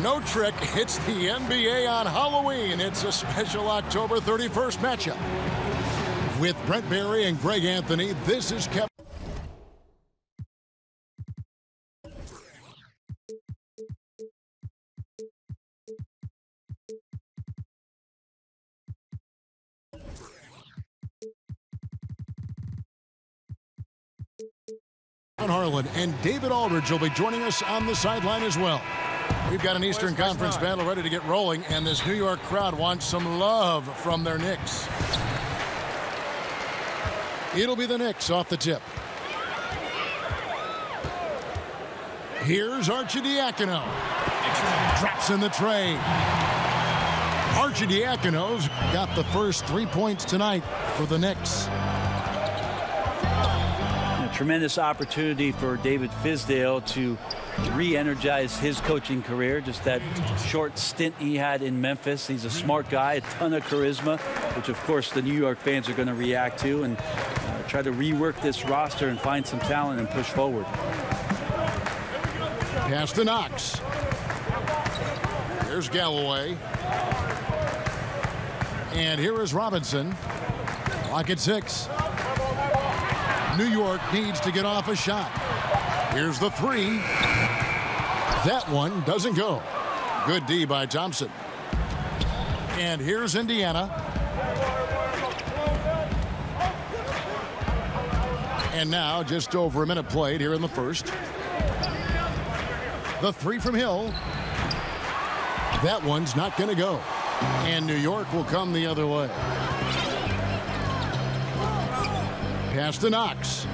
No trick. It's the NBA on Halloween. It's a special October 31st matchup. With Brent Barry and Greg Anthony, this is Kevin. Harlan and David Aldridge will be joining us on the sideline as well. We've got an Eastern Conference battle ready to get rolling, and this New York crowd wants some love from their Knicks. It'll be the Knicks off the tip. Here's Arcidiacono. Drops in the tray. Arcidiacono's got the first 3 points tonight for the Knicks. Tremendous opportunity for David Fizdale to re-energize his coaching career. Just that short stint he had in Memphis. He's a smart guy, a ton of charisma, which of course the New York fans are going to react to, and try to rework this roster and find some talent and push forward. Pass to Knox. Here's Galloway. And here is Robinson. Clock at 6. New York needs to get off a shot. Here's the three. That one doesn't go. Good D by Thompson. And here's Indiana. And now just over a minute played here in the first. The three from Hill. That one's not going to go. And New York will come the other way. Pass to Knox.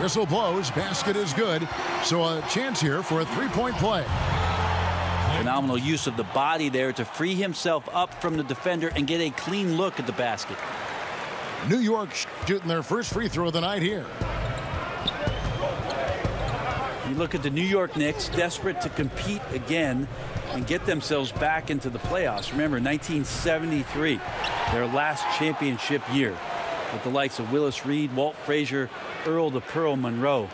Whistle blows. Basket is good. So a chance here for a three-point play. Phenomenal use of the body there to free himself up from the defender and get a clean look at the basket. New York shooting their first free throw of the night here. You look at the New York Knicks, desperate to compete again and get themselves back into the playoffs. Remember, 1973, their last championship year, with the likes of Willis Reed, Walt Frazier, Earl the Pearl Monroe.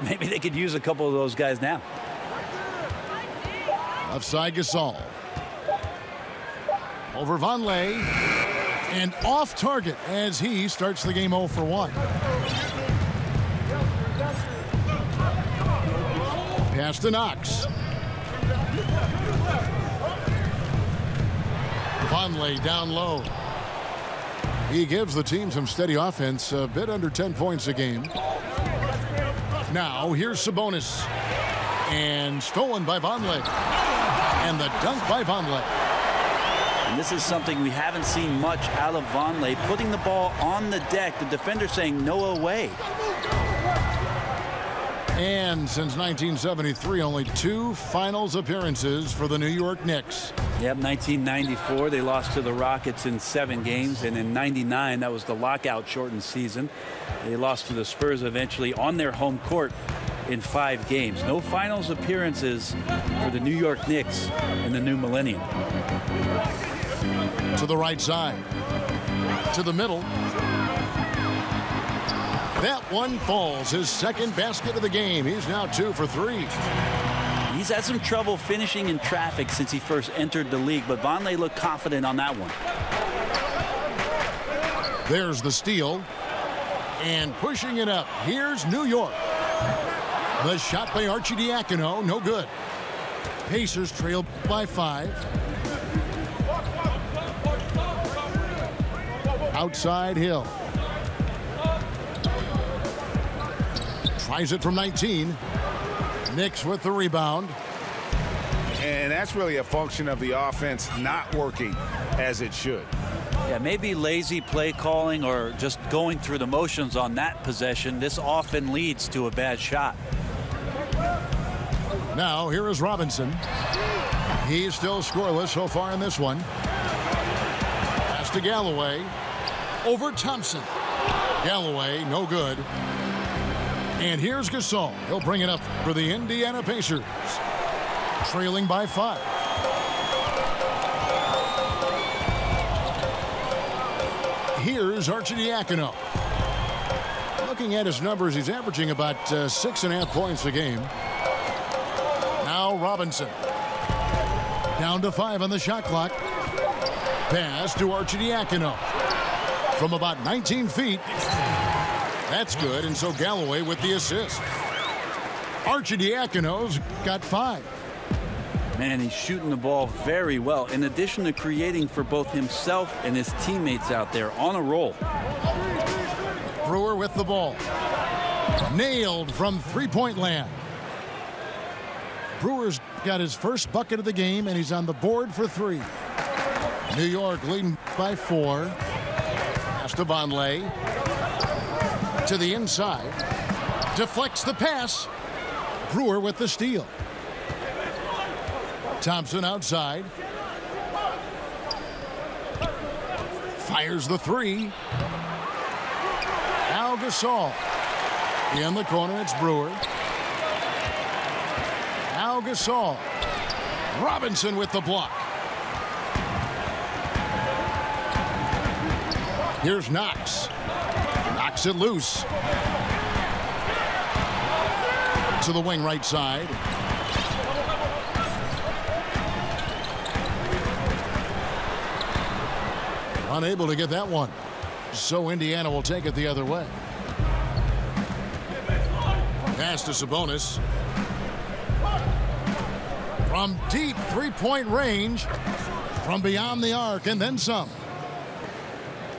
Maybe they could use a couple of those guys now. Offside Gasol. Over Vonleh. And off target as he starts the game 0 for 1. Pass to Knox. Vonleh down low. He gives the team some steady offense, a bit under 10 points a game. Now here's Sabonis. And stolen by Vonleh. And the dunk by Vonleh. And this is something we haven't seen much out of Vonleh, putting the ball on the deck, the defender saying no away. And since 1973, only 2 finals appearances for the New York Knicks. Yep, 1994, they lost to the Rockets in 7 games. And in 99, that was the lockout-shortened season. They lost to the Spurs eventually on their home court in 5 games. No finals appearances for the New York Knicks in the new millennium. To the right side. To the middle. That one falls. His second basket of the game. He's now 2 for 3. He's had some trouble finishing in traffic since he first entered the league, but Vonleh looked confident on that one. There's the steal. And pushing it up. Here's New York. The shot by Arcidiacono. No good. Pacers trail by 5. Outside Hill. Tries it from 19. Knicks with the rebound. And that's really a function of the offense not working as it should. Yeah, maybe lazy play calling or just going through the motions on that possession. This often leads to a bad shot. Now here is Robinson. He's still scoreless so far in this one. Pass to Galloway. Over Thompson. Galloway, no good. And here's Gasol. He'll bring it up for the Indiana Pacers. Trailing by 5. Here's Arcidiacono. Looking at his numbers, he's averaging about 6.5 points a game. Now Robinson. Down to 5 on the shot clock. Pass to Arcidiacono. From about 19 feet. That's good, and so Galloway with the assist. Arcidiacono's got 5. Man, he's shooting the ball very well, in addition to creating for both himself and his teammates out there on a roll. Brewer with the ball. Nailed from three-point land. Brewer's got his first bucket of the game, and he's on the board for 3. New York leading by 4. Pass to Vonleh. To the inside. Deflects the pass. Brewer with the steal. Thompson outside. Fires the 3. Al Gasol. In the corner, it's Brewer. Al Gasol. Robinson with the block. Here's Knox. Knocks it loose. To the wing right side. Unable to get that one. So Indiana will take it the other way. Pass to Sabonis. From deep three-point range. From beyond the arc and then some.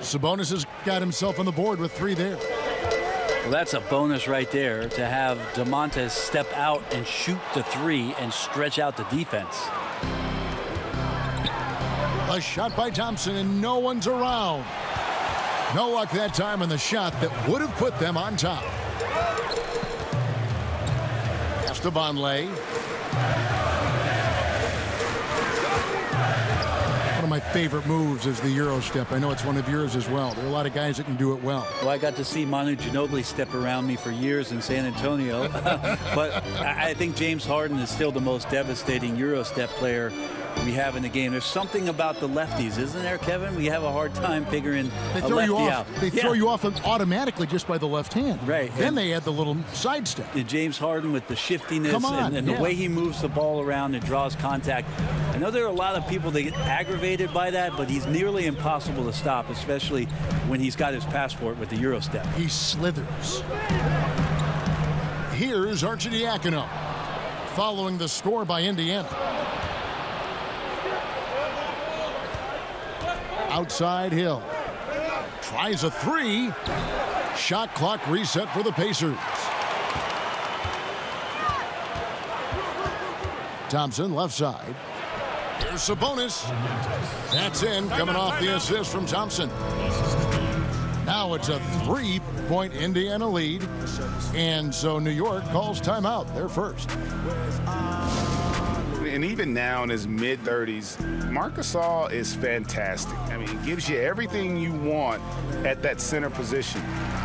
Sabonis has got himself on the board with 3 there. Well, that's a bonus right there to have Domantas step out and shoot the 3 and stretch out the defense. A shot by Thompson, and no one's around. No luck that time on the shot that would have put them on top. Pass to Vonleh. One of my favorite moves is the Euro step. I know it's one of yours as well. There are a lot of guys that can do it well. Well, I got to see Manu Ginobili step around me for years in San Antonio. But I think James Harden is still the most devastating Euro step player we have in the game. There's something about the lefties, isn't there, Kevin? We have a hard time figuring a lefty out. They throw you off automatically just by the left hand. Right. Then they add the little sidestep. James Harden with the shiftiness and the way he moves the ball around and draws contact. I know there are a lot of people that get aggravated by that, but he's nearly impossible to stop, especially when he's got his passport with the Euro step. He slithers. Here's Arcidiacono following the score by Indiana. Outside Hill. Tries a 3. Shot clock reset for the Pacers. Thompson left side. Here's Sabonis. That's in, coming off the assist from Thompson. Now it's a 3-point Indiana lead. And so New York calls timeout. They're first. And even now in his mid-30s, Marc Gasol is fantastic. I mean, he gives you everything you want at that center position.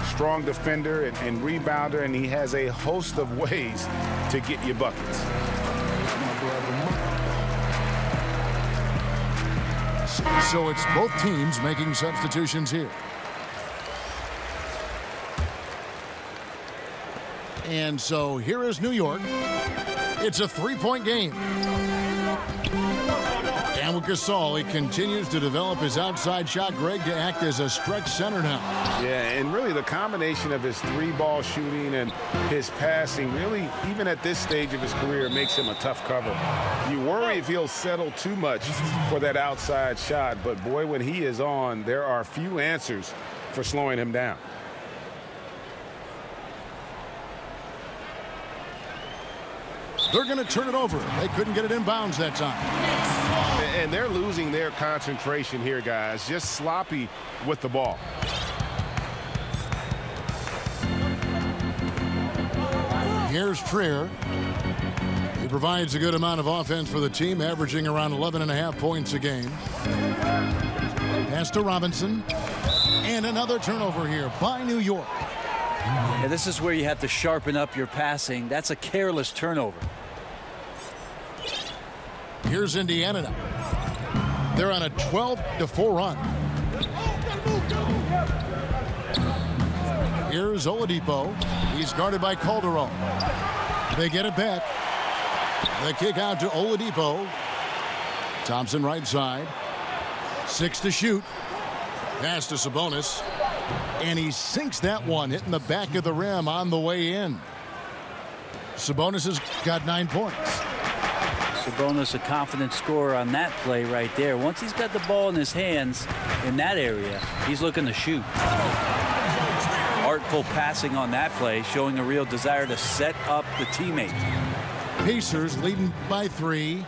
Strong defender and rebounder, and he has a host of ways to get you buckets. So it's both teams making substitutions here. And so here is New York. It's a 3-point game. And with Gasol, he continues to develop his outside shot, Greg, to act as a stretch center now. Yeah, and really the combination of his 3-ball shooting and his passing really, even at this stage of his career, makes him a tough cover. You worry if he'll settle too much for that outside shot, but boy, when he is on, there are few answers for slowing him down. They're going to turn it over. They couldn't get it inbounds that time. And they're losing their concentration here, guys. Just sloppy with the ball. Here's Trier. He provides a good amount of offense for the team, averaging around 11.5 points a game. Pass to Robinson. And another turnover here by New York. Yeah, this is where you have to sharpen up your passing. That's a careless turnover. Here's Indiana now. They're on a 12-4 run. Here's Here's Oladipo. He's guarded by Calderon. They get it back. The kick out to Oladipo. Thompson right side. 6 to shoot. Pass to Sabonis. And he sinks that one, hitting the back of the rim on the way in. Sabonis has got 9 points. Sabonis a confident scorer on that play right there. Once he's got the ball in his hands in that area, he's looking to shoot. Artful passing on that play, showing a real desire to set up the teammate. Pacers leading by 3.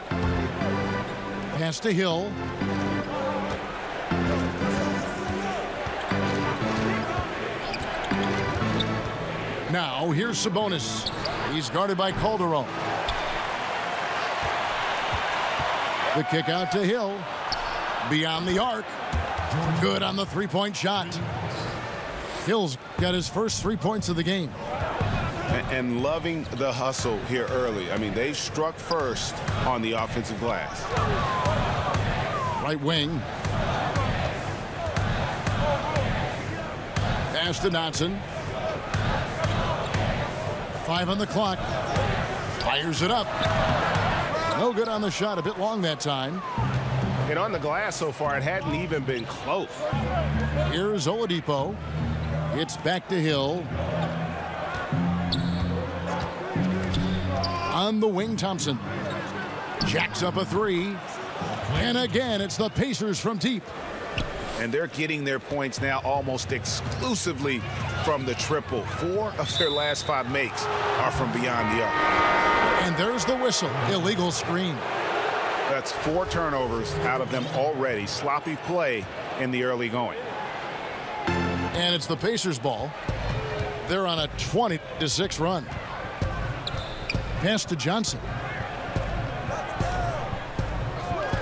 Pass to Hill. Now here's Sabonis. He's guarded by Calderon. The kick out to Hill. Beyond the arc. Good on the three-point shot. Hill's got his first 3 points of the game. And loving the hustle here early. I mean, they struck first on the offensive glass. Right wing. Pass to Dotson. 5 on the clock. Fires it up. No good on the shot. A bit long that time. And on the glass so far, it hadn't even been close. Here's Oladipo. It's back to Hill. On the wing, Thompson. Jacks up a 3. And again, it's the Pacers from deep. And they're getting their points now almost exclusively from the triple. 4 of their last 5 makes are from beyond the arc. And there's the whistle. Illegal screen. That's 4 turnovers out of them already. Sloppy play in the early going. And it's the Pacers ball. They're on a 20-6 run. Pass to Johnson.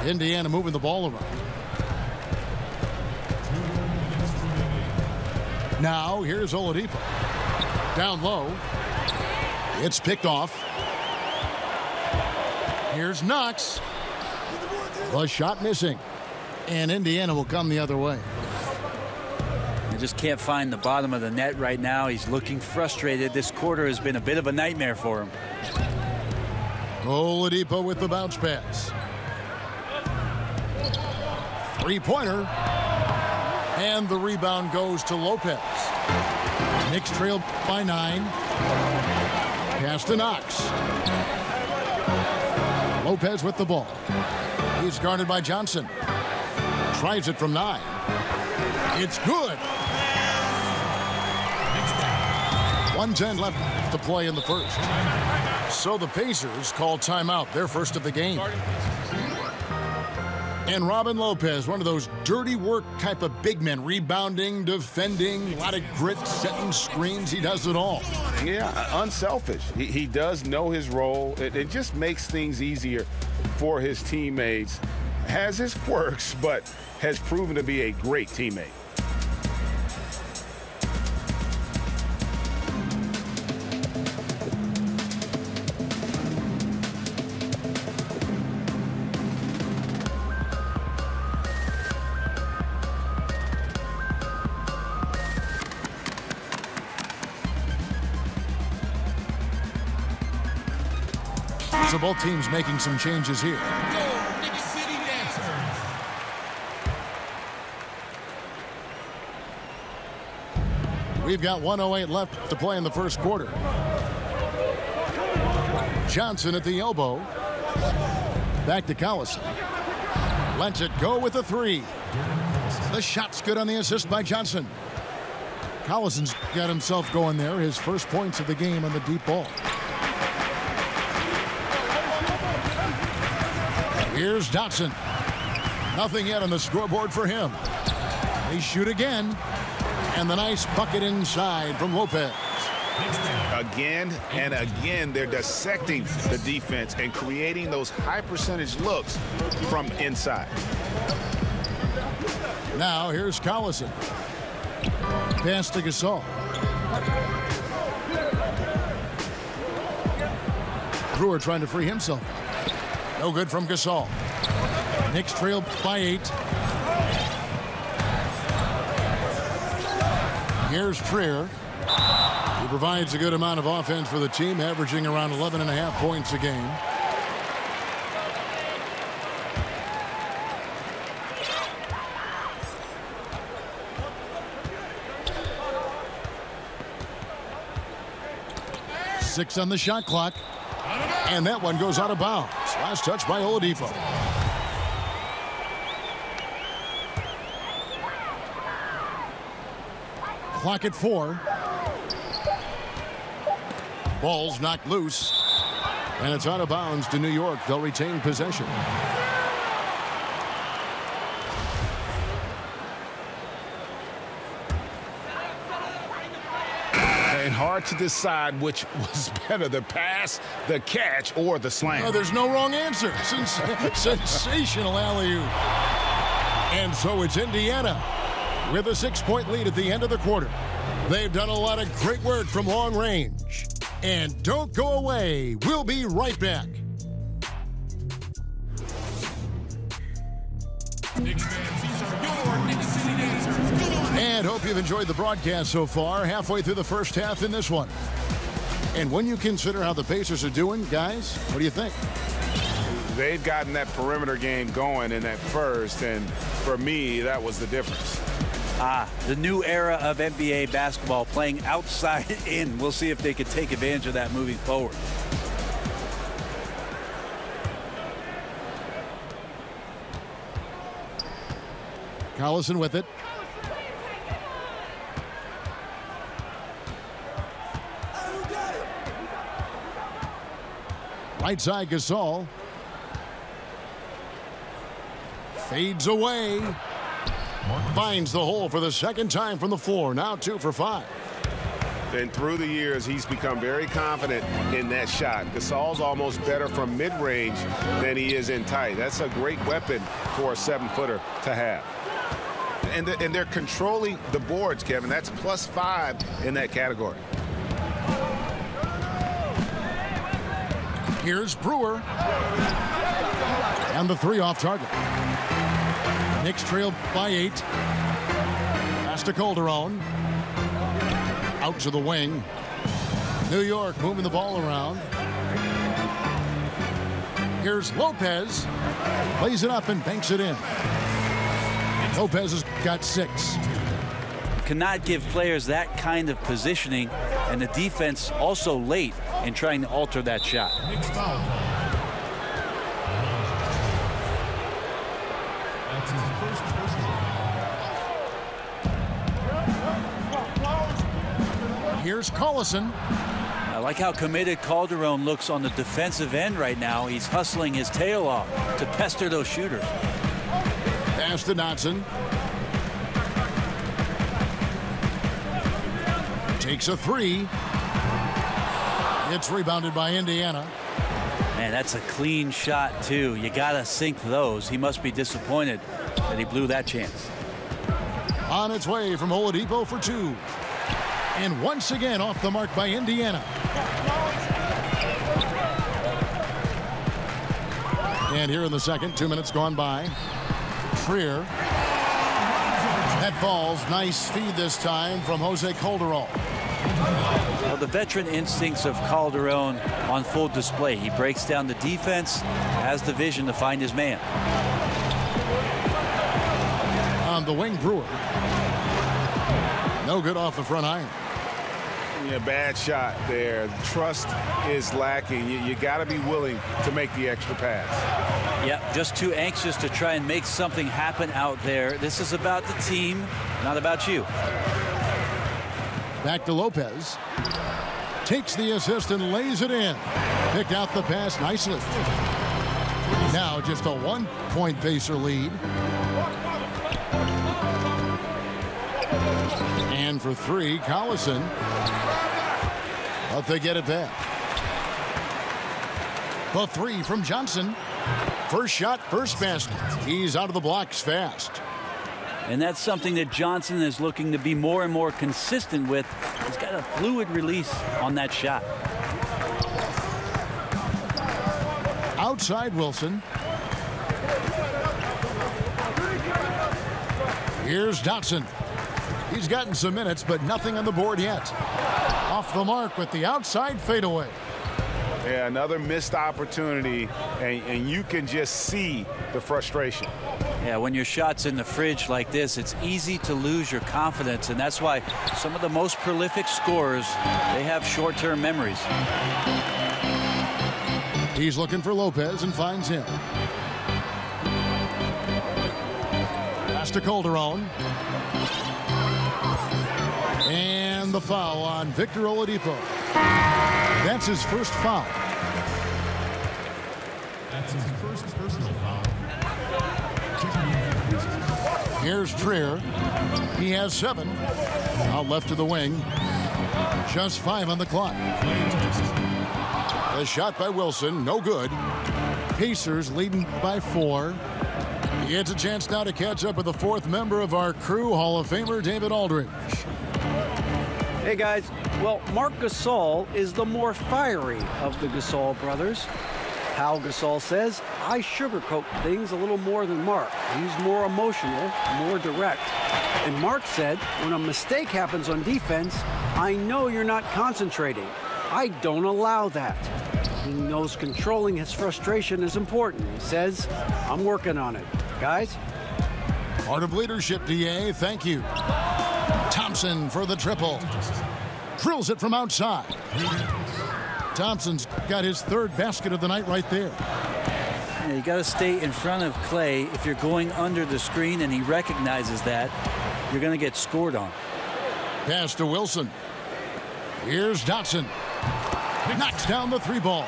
Indiana moving the ball around. Now here's Oladipo. Down low. It's picked off. Here's Knox. The shot missing. And Indiana will come the other way. He just can't find the bottom of the net right now. He's looking frustrated. This quarter has been a bit of a nightmare for him. Oladipo with the bounce pass. Three-pointer. And the rebound goes to Lopez. Knicks trail by 9. Pass to Knox. Lopez with the ball. He's guarded by Johnson. Tries it from 9. It's good. 1:10 left to play in the first. So the Pacers call timeout, their first of the game. And Robin Lopez, one of those dirty work type of big men, rebounding, defending, a lot of grit, setting screens. He does it all. Yeah, unselfish. He does know his role. It just makes things easier for his teammates. Has his quirks, but has proven to be a great teammate. So both teams making some changes here. We've got 1:08 left to play in the first quarter. Johnson at the elbow. Back to Collison. Lets it go with a 3. The shot's good on the assist by Johnson. Collison's got himself going there. His first points of the game on the deep ball. Here's Dotson. Nothing yet on the scoreboard for him. They shoot again. And the nice bucket inside from Lopez. Again and again, they're dissecting the defense and creating those high percentage looks from inside. Now here's Collison. Pass to Gasol. Brewer trying to free himself. No good from Gasol. Knicks trail by 8. Here's Trier. He provides a good amount of offense for the team, averaging around 11.5 points a game. Six on the shot clock. And that one goes out of bounds. Last touch by Oladipo. Clock at 4. Ball's knocked loose. And it's out of bounds to New York. They'll retain possession. And hard to decide which was better, the pass, the catch, or the slam. Oh, there's no wrong answer. Sensational alley-oop. And so it's Indiana with a 6-point lead at the end of the quarter. They've done a lot of great work from long range. And don't go away. We'll be right back. And hope you've enjoyed the broadcast so far. Halfway through the first half in this one. And when you consider how the Pacers are doing, guys, what do you think? They've gotten that perimeter game going in that first, and for me, that was the difference. The new era of NBA basketball, playing outside in. We'll see if they can take advantage of that moving forward. Collison with it. Right side, Gasol. Fades away. Finds the hole for the second time from the floor. Now 2 for 5. And through the years, he's become very confident in that shot. Gasol's almost better from mid-range than he is in tight. That's a great weapon for a 7-footer to have. And they're controlling the boards, Kevin. That's +5 in that category. Here's Brewer. And the 3 off target. Knicks trail by 8. Pass to Calderon. Out to the wing. New York moving the ball around. Here's Lopez. Plays it up and banks it in. Lopez has got 6. Cannot give players that kind of positioning, and the defense also late in trying to alter that shot. Here's Collison. I like how committed Calderon looks on the defensive end right now. He's hustling his tail off to pester those shooters. Pass to Dotson. Takes a 3. It's rebounded by Indiana. Man, that's a clean shot, too. You got to sink those. He must be disappointed that he blew that chance. On its way from Oladipo for 2. And once again off the mark by Indiana. And here in the second, 2 minutes gone by. Trier. That falls. Nice feed this time from Jose Calderon. Well, the veteran instincts of Calderon on full display. He breaks down the defense, has the vision to find his man. On the wing, Brewer. No good off the front iron. Yeah, bad shot there. Trust is lacking. You got to be willing to make the extra pass. Yep, just too anxious to try and make something happen out there. This is about the team, not about you. Back to Lopez. Takes the assist and lays it in. Picked out the pass nicely. Now just a 1-point Pacer lead. And for 3, Collison. But they get it back. The 3 from Johnson. First shot, first basket. He's out of the blocks fast. And that's something that Johnson is looking to be more and more consistent with. He's got a fluid release on that shot. Outside Wilson. Here's Dotson. He's gotten some minutes, but nothing on the board yet. Off the mark with the outside fadeaway. Yeah, another missed opportunity, and you can just see the frustration. Yeah, when your shot's in the fridge like this, it's easy to lose your confidence, and that's why some of the most prolific scorers, they have short-term memories. He's looking for Lopez and finds him. Pass to Calderon. And the foul on Victor Oladipo. That's his first foul. That's his first personal foul. Here's Trier. He has 7. Out left to the wing. Just 5 on the clock. The shot by Wilson, no good. Pacers leading by 4. He gets a chance now to catch up with the 4th member of our crew, Hall of Famer David Aldridge. Hey guys, well, Marc Gasol is the more fiery of the Gasol brothers. Pau Gasol says, I sugarcoat things a little more than Marc. He's more emotional, more direct. And Marc said, when a mistake happens on defense, I know you're not concentrating. I don't allow that. He knows controlling his frustration is important. He says, I'm working on it. Guys? Part of leadership, DA. Thank you. Thompson for the triple. Drills it from outside. Thompson's got his 3rd basket of the night right there. Yeah, you got to stay in front of Clay. If you're going under the screen and he recognizes that, you're going to get scored on. Pass to Wilson. Here's Dotson. Knocks down the 3 ball.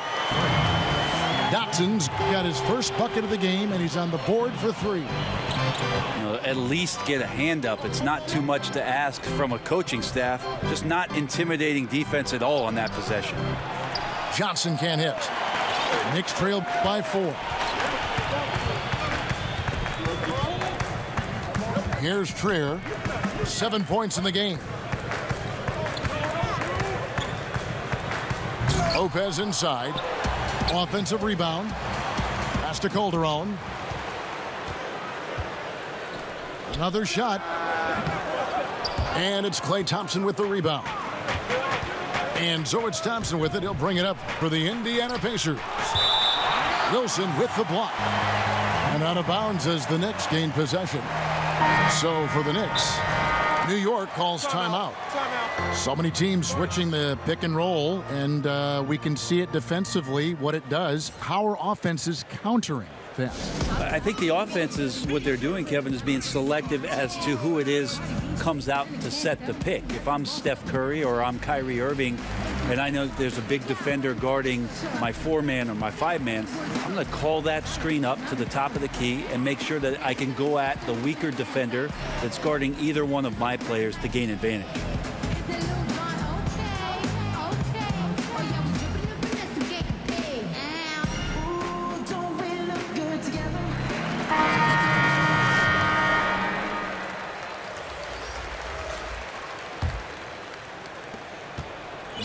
Dotson's got his first bucket of the game, and he's on the board for 3. You know, at least get a hand up. It's not too much to ask from a coaching staff. Just not intimidating defense at all on that possession. Johnson can't hit. Knicks trail by 4. Here's Trier. 7 points in the game. Lopez inside. Offensive rebound. Pass to Calderon. Another shot. And it's Klay Thompson with the rebound. And so it's Thompson with it. He'll bring it up for the Indiana Pacers. Wilson with the block. And out of bounds as the Knicks gain possession. So for the Knicks, New York calls timeout. So many teams switching the pick and roll, and we can see it defensively, what it does. How are offenses countering that? I think the offense is what they're doing, Kevin, is being selective as to who it is comes out to set the pick. If I'm Steph Curry or I'm Kyrie Irving, and I know there's a big defender guarding my 4-man or my 5-man, I'm going to call that screen up to the top of the key and make sure that I can go at the weaker defender that's guarding either one of my players to gain advantage.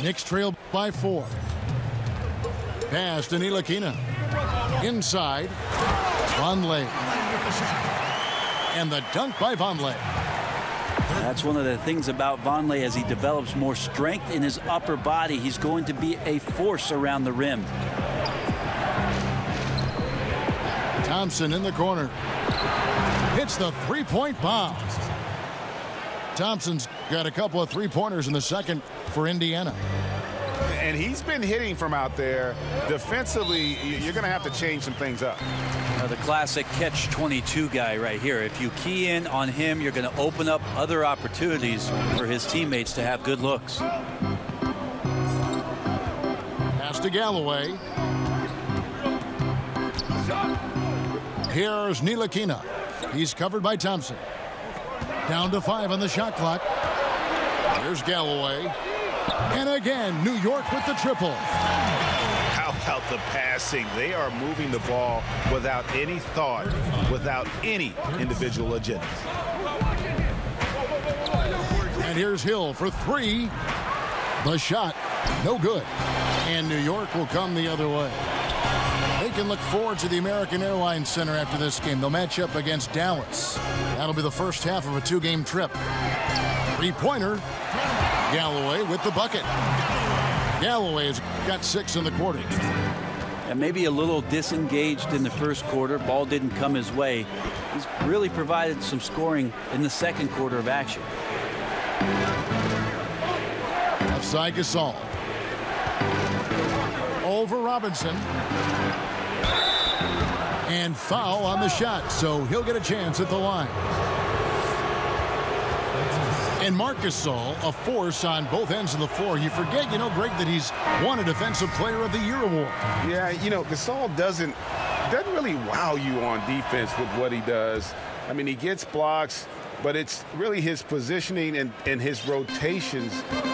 Knicks trail by 4. Pass to Ntilikina. Inside. Vonleh. And the dunk by Vonleh. That's one of the things about Vonleh. As he develops more strength in his upper body, he's going to be a force around the rim. Thompson in the corner. Hits the 3-point bomb. Thompson's got a couple of 3-pointers in the second for Indiana. And he's been hitting from out there. Defensively, you're going to have to change some things up. The classic catch-22 guy right here. If you key in on him, you're going to open up other opportunities for his teammates to have good looks. Pass to Galloway. Here's Ntilikina. He's covered by Thompson. Down to 5 on the shot clock. Here's Galloway. And again, New York with the triple. How about the passing? They are moving the ball without any thought, without any individual agenda. And here's Hill for 3. The shot, no good. And New York will come the other way. They can look forward to the American Airlines Center after this game. They'll match up against Dallas. That'll be the first half of a 2-game trip. Three-pointer. Galloway with the bucket. Galloway has got 6 in the quarter. And maybe a little disengaged in the first quarter. Ball didn't come his way. He's really provided some scoring in the second quarter of action. Offside Gasol. Over Robinson. And foul on the shot, so he'll get a chance at the line. And Marc Gasol, a force on both ends of the floor. You forget, Greg, that he's won a Defensive Player of the Year award. Yeah, Gasol doesn't really wow you on defense with what he does. I mean, he gets blocks, but it's really his positioning and his rotations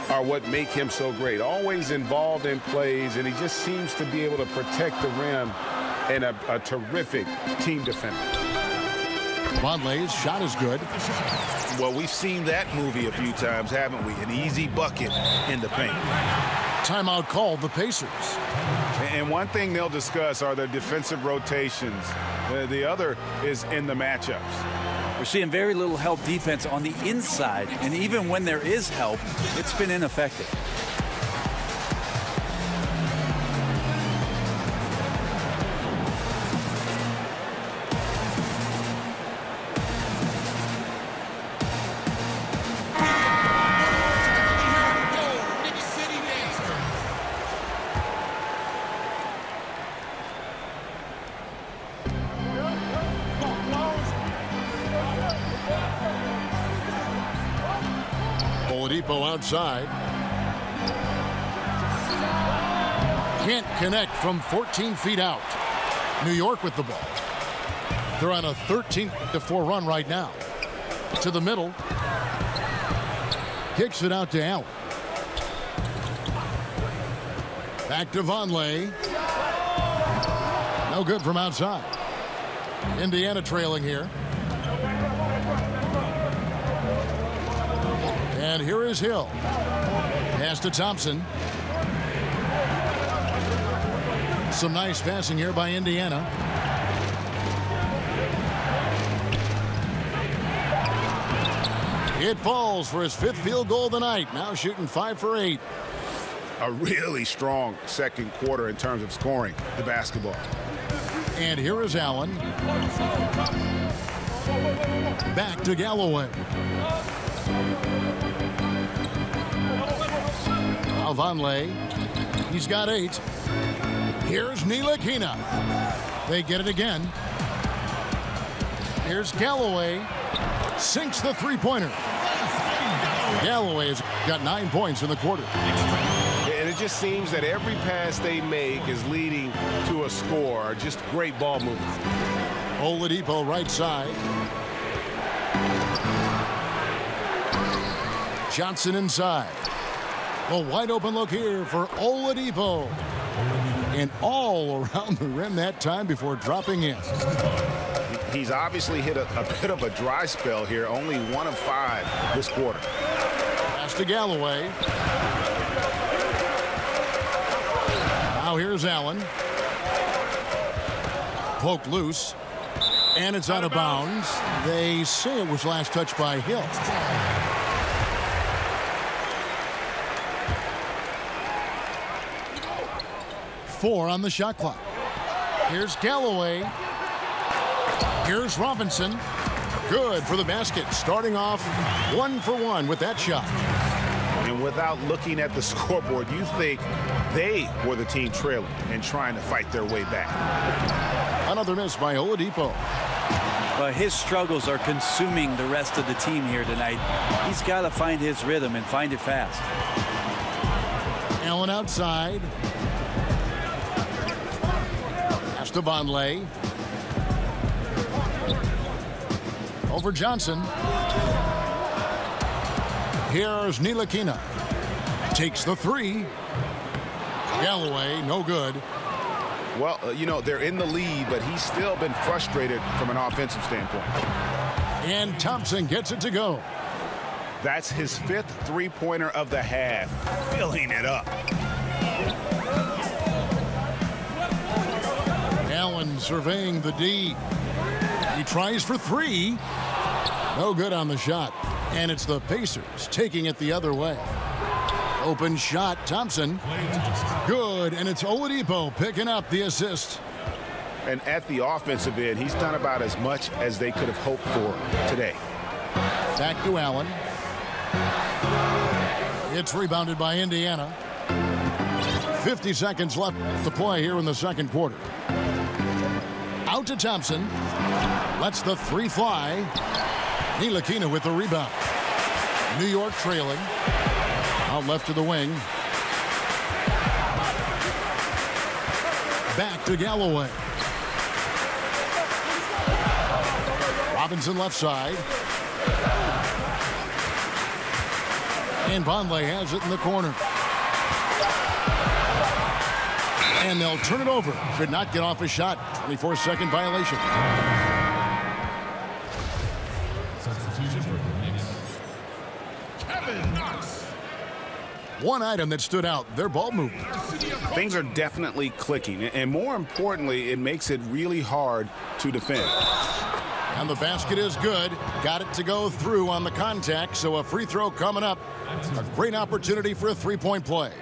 are what make him so great. Always involved in plays, and he just seems to be able to protect the rim and a terrific team defender. Vonleh's shot is good. Well, we've seen that movie a few times, haven't we? An easy bucket in the paint. Timeout called, the Pacers. And one thing they'll discuss are their defensive rotations. The other is in the matchups. We're seeing very little help defense on the inside, and even when there is help, it's been ineffective. Outside. Can't connect from 14 feet out. New York with the ball. They're on a 13-4 run right now. To the middle. Kicks it out to Allen. Back to Vonleh. No good from outside. Indiana trailing here. And here is Hill. Pass to Thompson. Some nice passing here by Indiana. It falls for his 5th field goal of the night. Now shooting 5 for 8. A really strong second quarter in terms of scoring the basketball. And here is Allen. Back to Galloway. Vonleh, he's got 8. Here's Ntilikina. They get it again. Here's Galloway. Sinks the three-pointer. Galloway's got 9 points in the quarter. And it just seems that every pass they make is leading to a score. Just great ball movement. Oladipo right side. Johnson inside. A wide open look here for Oladipo. And all around the rim that time before dropping in. He's obviously hit a bit of a dry spell here. Only 1 of 5 this quarter. Pass to Galloway. Now here's Allen. Poked loose. And it's out of bounds. They say it was last touched by Hill. Four on the shot clock. Here's Galloway. Here's Robinson. Good for the basket. Starting off 1 for 1 with that shot. And without looking at the scoreboard, you think they were the team trailing and trying to fight their way back. Another miss by Oladipo. But his struggles are consuming the rest of the team here tonight. He's got to find his rhythm and find it fast. Allen outside. To Vonleh. Over Johnson. Here's Ntilikina. Takes the 3. Galloway, no good. Well, they're in the lead, but he's still been frustrated from an offensive standpoint. And Thompson gets it to go. That's his 5th three-pointer of the half. Filling it up. Allen surveying the D. He tries for 3. No good on the shot. And it's the Pacers taking it the other way. Open shot, Thompson. Good, and it's Oladipo picking up the assist. And at the offensive end, he's done about as much as they could have hoped for today. Back to Allen. It's rebounded by Indiana. 50 seconds left to play here in the second quarter. Out to Thompson. Lets the three fly. Ntilikina with the rebound. New York trailing. Out left to the wing. Back to Galloway. Robinson left side. And Vonleh has it in the corner. And they'll turn it over. Could not get off a shot. 24-second violation. Substitution for the Knicks. Kevin Knox. One item that stood out, their ball movement. Things are definitely clicking. And more importantly, it makes it really hard to defend. And the basket is good. Got it to go through on the contact, so a free throw coming up. A great opportunity for a three-point play.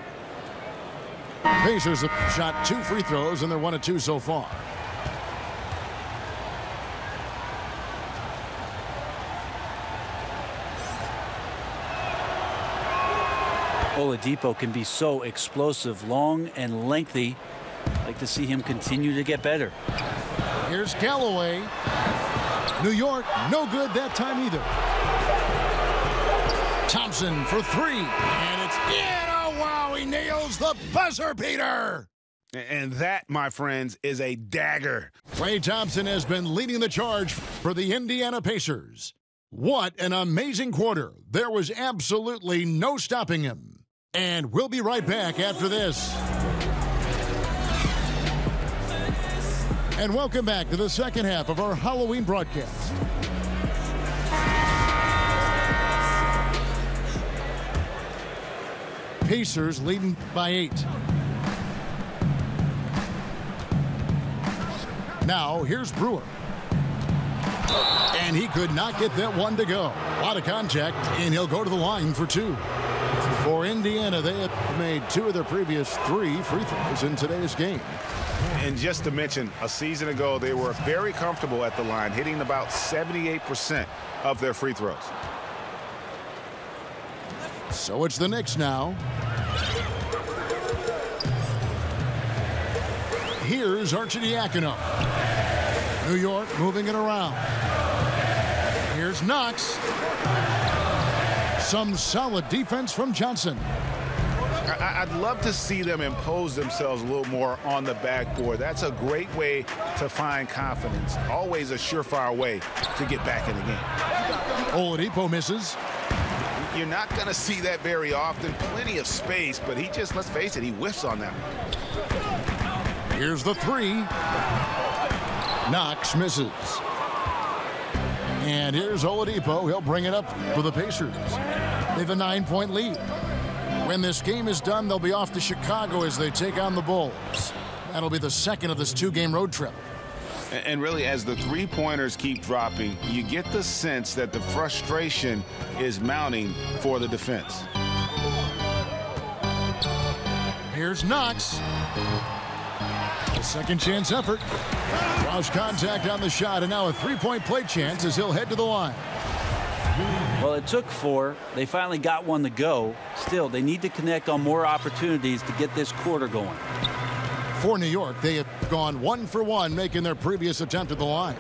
Pacers have shot 2 free throws, and they're 1 of 2 so far. Oladipo can be so explosive, long and lengthy. I'd like to see him continue to get better. Here's Galloway. New York, no good that time either. Thompson for 3, and it's in. Oh, wow, he nails the buzzer beater. And that, my friends, is a dagger. Klay Thompson has been leading the charge for the Indiana Pacers. What an amazing quarter. There was absolutely no stopping him. And we'll be right back after this. And welcome back to the second half of our Halloween broadcast. Pacers leading by 8. Now, here's Brewer. And he could not get that one to go. A lot of contact, and he'll go to the line for 2. For Indiana, they have made 2 of their previous 3 free throws in today's game. And just to mention, a season ago, they were very comfortable at the line, hitting about 78% of their free throws. So it's the Knicks now. Here's Arcidiacono. New York moving it around. Here's Knox. Some solid defense from Johnson. I'd love to see them impose themselves a little more on the backboard. That's a great way to find confidence. Always a surefire way to get back in the game. Oladipo misses. You're not going to see that very often. Plenty of space, but he just, let's face it, he whiffs on that one. Here's the 3. Knox misses. And here's Oladipo. He'll bring it up for the Pacers. They have a 9-point lead. When this game is done, they'll be off to Chicago as they take on the Bulls. That'll be the second of this 2-game road trip. And really, as the three-pointers keep dropping, you get the sense that the frustration is mounting for the defense. Here's Knox. A second chance effort. Draws contact on the shot, and now a 3-point play chance as he'll head to the line. Well, it took 4. They finally got one to go. Still, they need to connect on more opportunities to get this quarter going. For New York, they have gone 1 for 1, making their previous attempt at the line.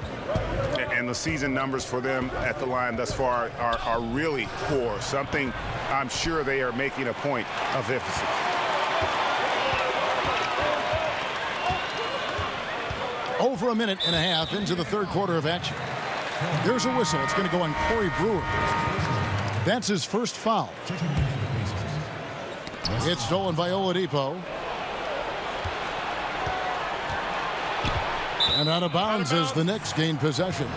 And the season numbers for them at the line thus far are really poor. Something I'm sure they are making a point of emphasis. Over a minute and a half into the third quarter of action. There's a whistle. It's going to go on Corey Brewer. That's his first foul. It's stolen by Oladipo. And out of bounds as the Knicks gain possession.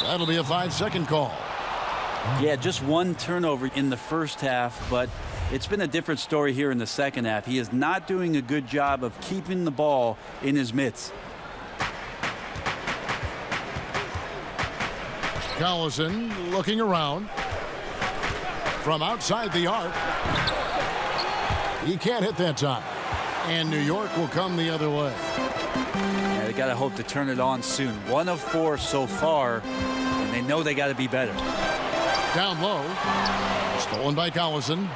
That'll be a 5-second call. Yeah, just one turnover in the first half, but It's been a different story here in the second half. He is not doing a good job of keeping the ball in his mitts. Collison looking around from outside the arc. He can't hit that time. And New York will come the other way. Yeah, they got to hope to turn it on soon. 1 of 4 so far, and they know they got to be better. Down low. Stolen by Collison.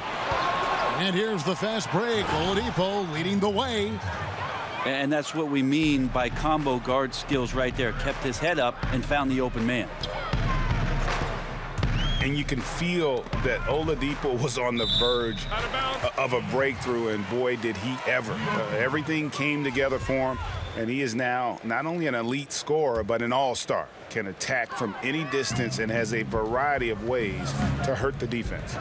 And here's the fast break. Oladipo leading the way. And that's what we mean by combo guard skills right there. Kept his head up and found the open man. And you can feel that Oladipo was on the verge of a breakthrough, and boy, did he ever. Everything came together for him, and he is now not only an elite scorer, but an all-star. Can attack from any distance and has a variety of ways to hurt the defense.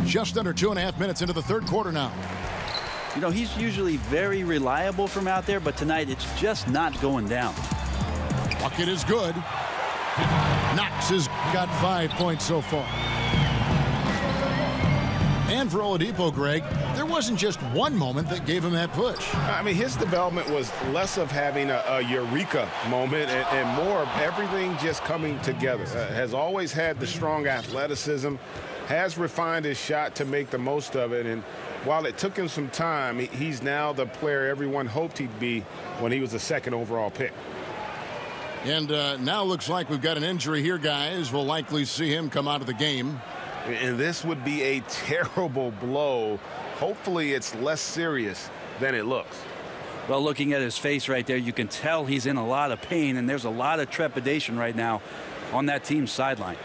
Just under 2.5 minutes into the third quarter now. You know, he's usually very reliable from out there, but tonight it's just not going down. Bucket is good. Knox has got 5 points so far. And for Oladipo, Greg, there wasn't just one moment that gave him that push. I mean, his development was less of having a eureka moment and more of everything just coming together. Has always had the strong athleticism, has refined his shot to make the most of it, and while it took him some time, he's now the player everyone hoped he'd be when he was the second overall pick. And now looks like we've got an injury here, guys. We'll likely see him come out of the game. And this would be a terrible blow. Hopefully it's less serious than it looks. Well, looking at his face right there, you can tell he's in a lot of pain, and there's a lot of trepidation right now on that team's sideline.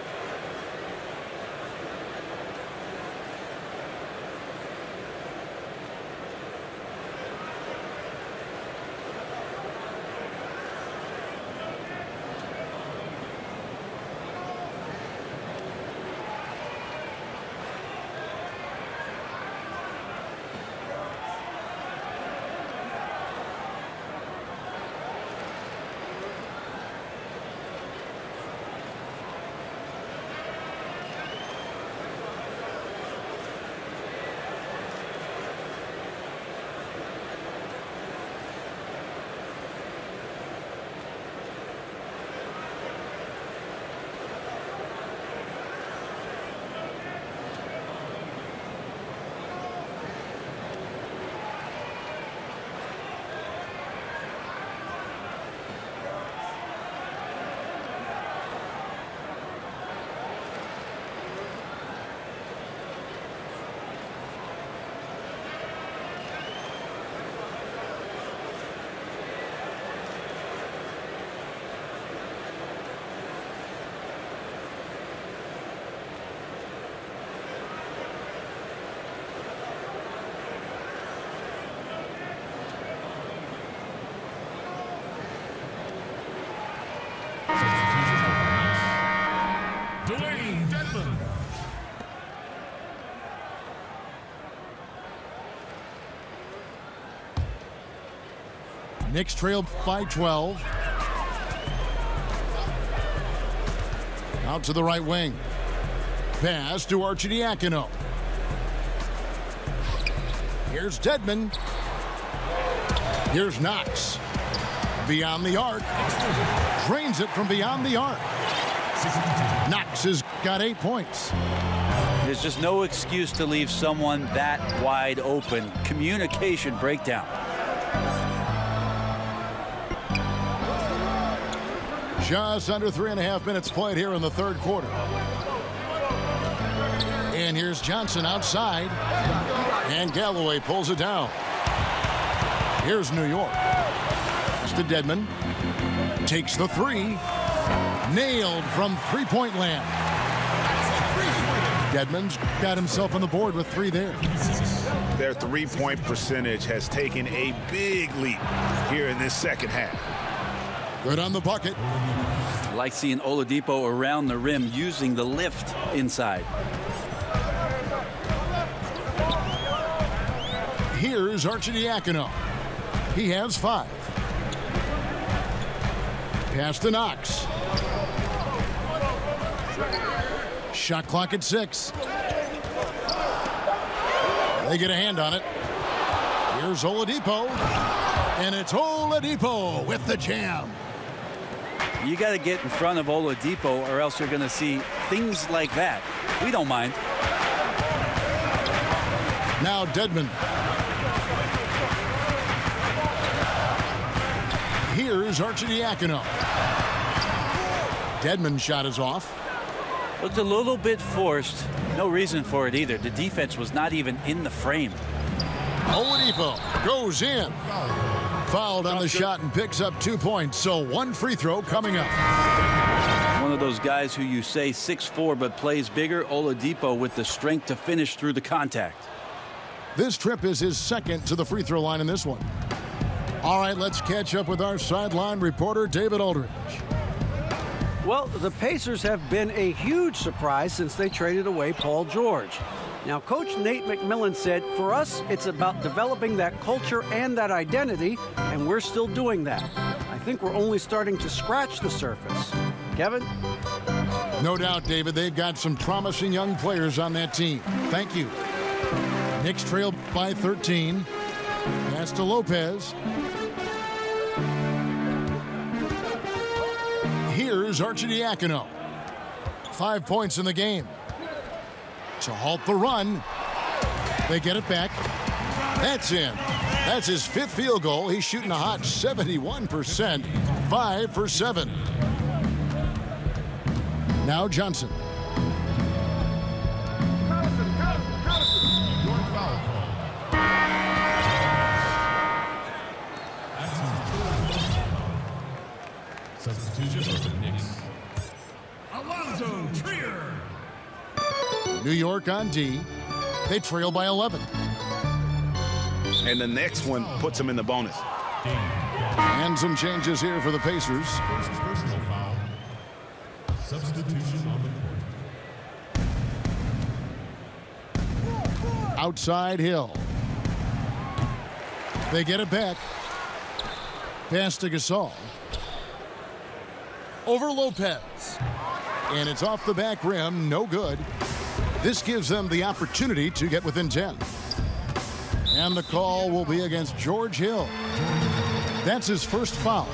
Knicks trail by 12. Out to the right wing. Pass to Arcidiacono. Here's Dedmon. Here's Knox. Beyond the arc. Drains it from beyond the arc. Knox has got 8 points. There's just no excuse to leave someone that wide open. Communication breakdown. Just under 3.5 minutes played here in the third quarter. And here's Johnson outside. And Galloway pulls it down. Here's New York. It's to Dedmon. Takes the three. Nailed from three-point land. Dedmon's got himself on the board with 3 there. Their three-point percentage has taken a big leap here in this second half. Good on the bucket. I like seeing Oladipo around the rim using the lift inside. Here's Arcidiacono. He has 5. Pass to Knox. Shot clock at 6. They get a hand on it. Here's Oladipo. And it's Oladipo with the jam. You got to get in front of Oladipo or else you're going to see things like that. We don't mind. Now Dedmon. Here's Arcidiacono. Dedmon's shot is off. Looked a little bit forced. No reason for it either. The defense was not even in the frame. Oladipo goes in. Fouled on the shot and picks up 2 points. So 1 free throw coming up. One of those guys who you say 6'4" but plays bigger. Oladipo with the strength to finish through the contact. This trip is his second to the free throw line in this one. All right, let's catch up with our sideline reporter, David Aldridge. Well, the Pacers have been a huge surprise since they traded away Paul George. Now, Coach Nate McMillan said, for us, it's about developing that culture and that identity, and we're still doing that. I think we're only starting to scratch the surface. Kevin? No doubt, David, they've got some promising young players on that team. Thank you. Knicks trailed by 13. Pass to Lopez. Here's Arcidiacono. 5 points in the game. To halt the run. They get it back. That's in. That's his 5th field goal. He's shooting a hot 71%. 5 for 7. Now Johnson. Substitution for the Knicks. Alonzo Trier. New York on D. They trail by 11. And the next one puts them in the bonus. And some changes here for the Pacers. First personal foul. Substitution on the court. Outside Hill. They get it back. Pass to Gasol. Over Lopez. And it's off the back rim. No good. This gives them the opportunity to get within 10. And the call will be against George Hill. That's his first foul.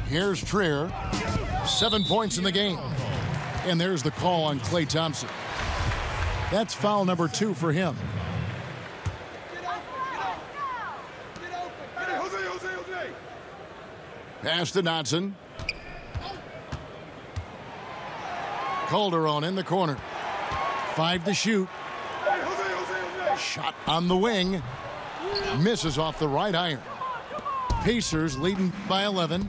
Here's Trier. 7 points in the game. And there's the call on Klay Thompson. That's foul number 2 for him. Pass to Dotson. Calderon in the corner. 5 to shoot. Shot on the wing. Misses off the right iron. Pacers leading by 11.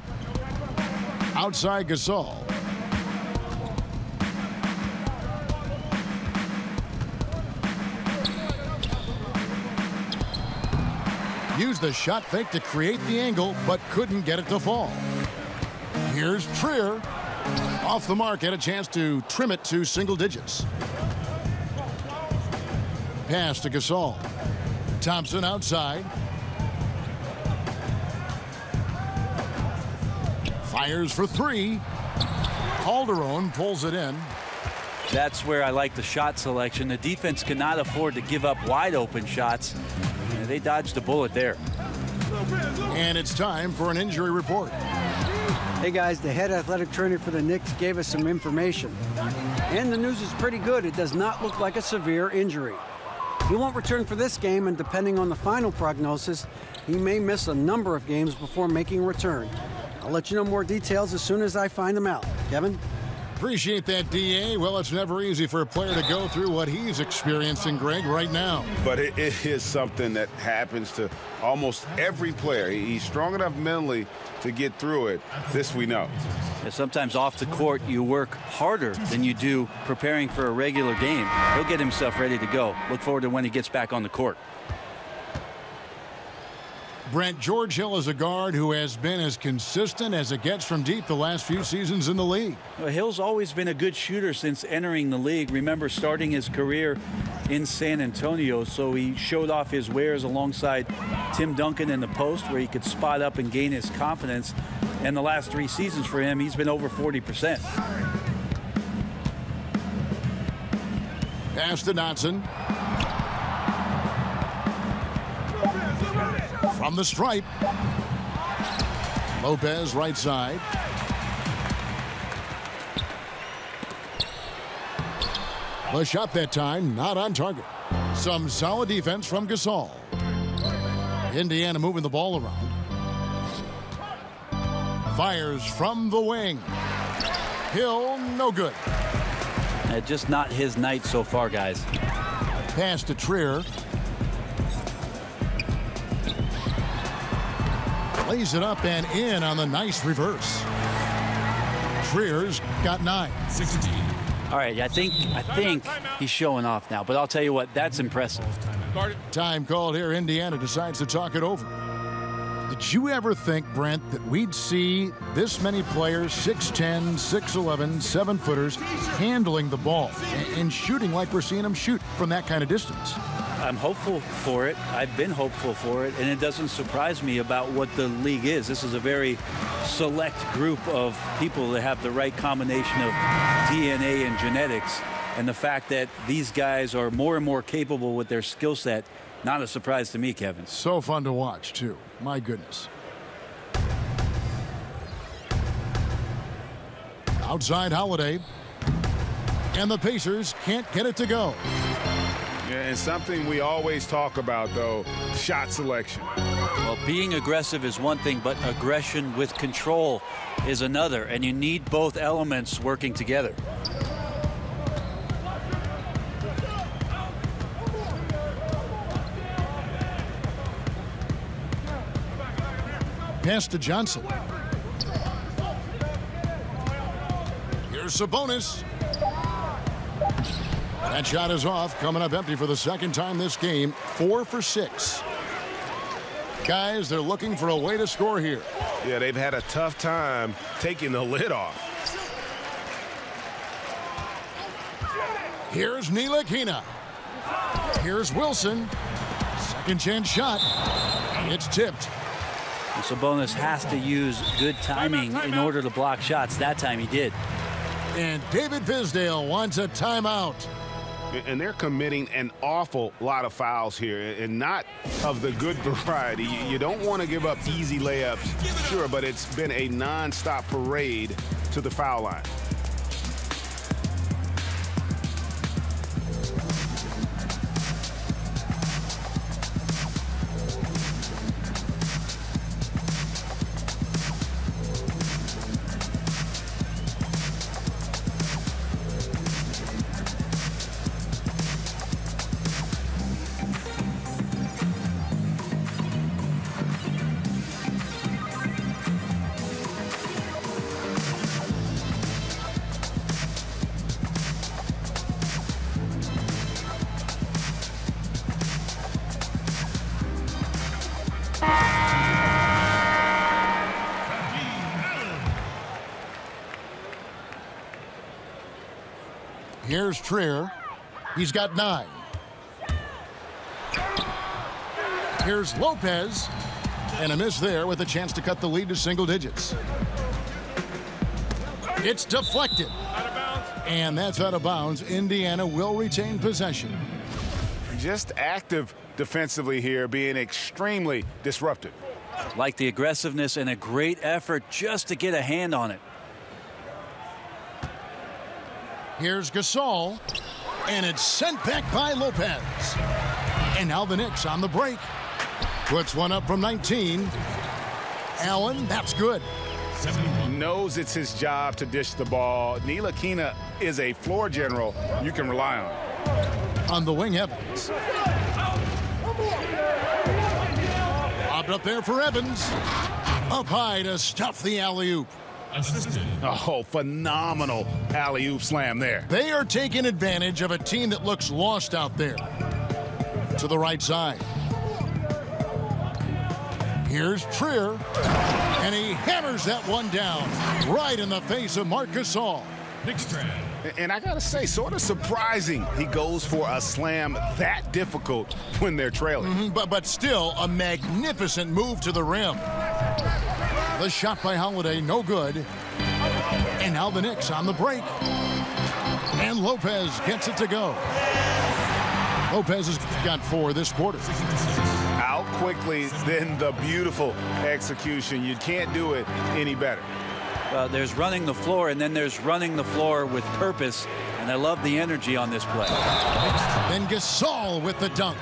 Outside Gasol. Used the shot fake to create the angle, but couldn't get it to fall. Here's Trier. Off the mark, had a chance to trim it to single digits. Pass to Gasol. Thompson outside. Fires for 3. Calderon pulls it in. That's where I like the shot selection. The defense cannot afford to give up wide open shots. And they dodged a bullet there. And it's time for an injury report. Hey guys, the head athletic trainer for the Knicks gave us some information. And the news is pretty good. It does not look like a severe injury. He won't return for this game, and depending on the final prognosis, he may miss a number of games before making a return. I'll let you know more details as soon as I find them out. Kevin? Appreciate that, DA. Well, it's never easy for a player to go through what he's experiencing, Greg, right now. But it is something that happens to almost every player. He's strong enough mentally to get through it. This we know. Yeah, sometimes off the court, you work harder than you do preparing for a regular game. He'll get himself ready to go. Look forward to when he gets back on the court. Brent, George Hill is a guard who has been as consistent as it gets from deep the last few seasons in the league. Well, Hill's always been a good shooter since entering the league. Remember starting his career in San Antonio, so he showed off his wares alongside Tim Duncan in the post where he could spot up and gain his confidence. And the last 3 seasons for him, he's been over 40%. Pass to Dotson. From the stripe. Lopez right side. The shot that time not on target. Some solid defense from Gasol. Indiana moving the ball around. Fires from the wing. Hill, no good. Just not his night so far, guys. Pass to Trier. Lays it up and in on the nice reverse. Trier's got 9. 16. All right, I think he's showing off now, but I'll tell you what, that's impressive. Time called here. Indiana decides to talk it over. Did you ever think, Brent, that we'd see this many players, 6'10", 6'11", 7-footers, handling the ball and shooting like we're seeing them shoot from that kind of distance? I'm hopeful for it. I've been hopeful for it, and it doesn't surprise me about what the league is. This is a very select group of people that have the right combination of DNA and genetics, and the fact that these guys are more and more capable with their skill set, not a surprise to me, Kevin. So fun to watch, too. My goodness. Outside Holiday. And the Pacers can't get it to go. Yeah, and something we always talk about, though, shot selection. Well, being aggressive is one thing, but aggression with control is another, and you need both elements working together. Pass to Johnson. Here's Sabonis. That shot is off, coming up empty for the second time this game. 4 for 6. Guys, they're looking for a way to score here. Yeah, they've had a tough time taking the lid off. Here's Ntilikina. Here's Wilson. Second chance shot. It's tipped. And Sabonis has to use good timing in order to block shots. That time he did. And David Fizdale wants a timeout. And they're committing an awful lot of fouls here, and not of the good variety. You don't want to give up easy layups, sure, but it's been a non-stop parade to the foul line. Here's Trier. He's got 9. Here's Lopez. And a miss there with a chance to cut the lead to single digits. It's deflected. And that's out of bounds. Indiana will retain possession. Just active defensively here, being extremely disruptive. Like the aggressiveness and a great effort just to get a hand on it. Here's Gasol, and it's sent back by Lopez. And now the Knicks on the break. Puts one up from 19. Allen, that's good. Knows it's his job to dish the ball. Ntilikina is a floor general you can rely on. On the wing, Evans. Lobbed up there for Evans. Up high to stuff the alley-oop. Oh, phenomenal alley-oop slam there. They are taking advantage of a team that looks lost out there. To the right side. Here's Trier, and he hammers that one down right in the face of Marc Gasol. And I gotta say, sort of surprising he goes for a slam that difficult when they're trailing. But still a magnificent move to the rim. The shot by Holiday, no good. And now the Knicks on the break. And Lopez gets it to go. Lopez has got 4 this quarter. Out quickly, then the beautiful execution. You can't do it any better. There's running the floor, and then there's running the floor with purpose, and I love the energy on this play. Then Gasol with the dunk.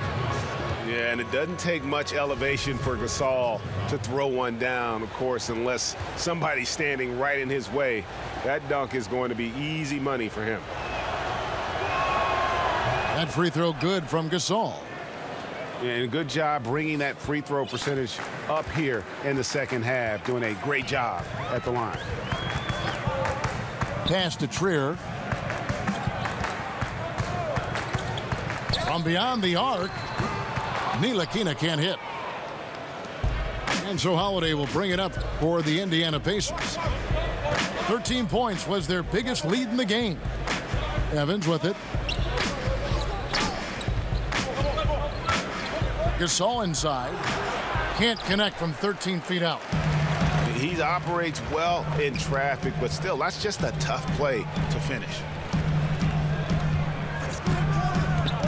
Yeah, and it doesn't take much elevation for Gasol to throw one down, of course, unless somebody's standing right in his way. That dunk is going to be easy money for him. That free throw good from Gasol. And good job bringing that free throw percentage up here in the second half, doing a great job at the line. Pass to Trier. From beyond the arc, Ntilikina can't hit. And so Holiday will bring it up for the Indiana Pacers. 13 points was their biggest lead in the game. Evans with it. Gasol inside. Can't connect from 13 feet out. He operates well in traffic, but still, that's just a tough play to finish.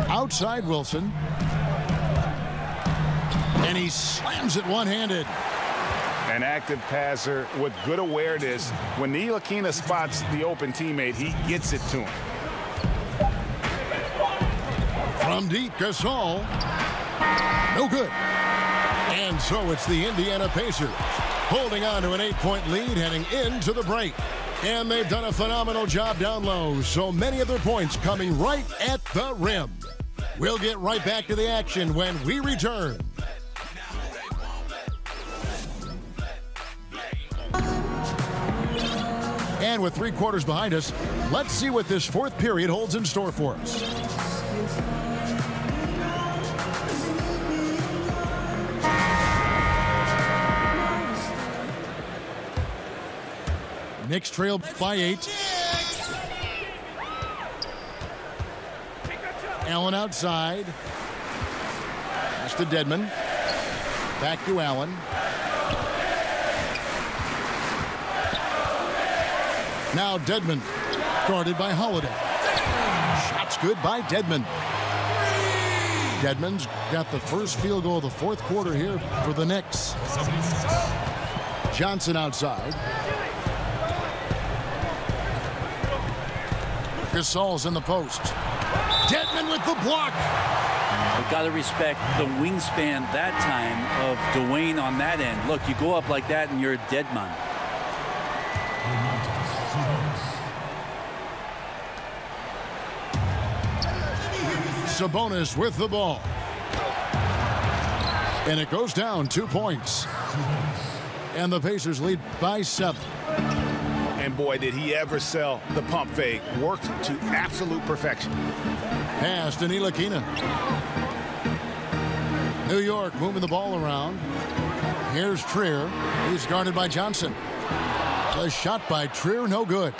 Outside Wilson. And he slams it one-handed. An active passer with good awareness. When Ntilikina spots the open teammate, he gets it to him. From deep, Gasol. No good. And so it's the Indiana Pacers holding on to an 8-point lead heading into the break. And they've done a phenomenal job down low. So many of their points coming right at the rim. We'll get right back to the action when we return. And with 3 quarters behind us, let's see what this 4th period holds in store for us. Knicks trail by 8. Allen outside. Pass to Dedmon. Back to Allen. Now Dedmon, guarded by Holiday. Shots good by Dedmon. Dedmon's got the first field goal of the 4th quarter here for the Knicks. Johnson outside. Gasol's in the post. Dedmon with the block. You've got to respect the wingspan that time of Dwayne on that end. Look, you go up like that and you're a dead man. Sabonis with the ball. And it goes down 2 points. And the Pacers lead by 7. And boy, did he ever sell the pump fake. Worked to absolute perfection. Pass to Ntilikina. New York moving the ball around. Here's Trier. He's guarded by Johnson. A shot by Trier, no good.